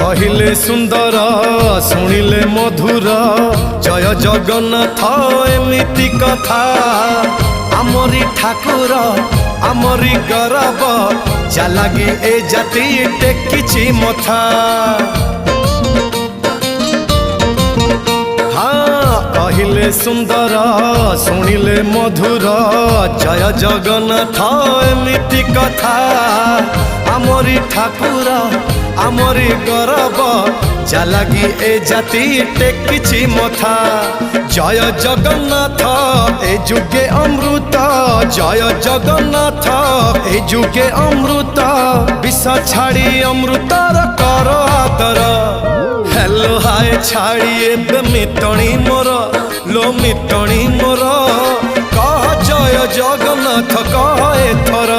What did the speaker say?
कहिले सुंदर शुणिले मधुर जय जगन्नाथ एमिति कथा आमरी ठाकुर आमरी गौरव जालागी ए जाति टेकिछि मथा। हाँ कहिले सुंदर शुणिले मधुर जय जगन्नाथ एमिति कथा आमरी ठाकुर आमरी गौरव जालागी ए जाति टेकिछि मथा। जय जगन्नाथ ए जुगे अमृत जय जगन्नाथ ए जुगे अमृत विष छाड़ी अमृतर कर आदर। हेलो हाय छाड़ी एबे मितणी मोर लो मितणी मोर कह जय जगन्नाथ कह एथर।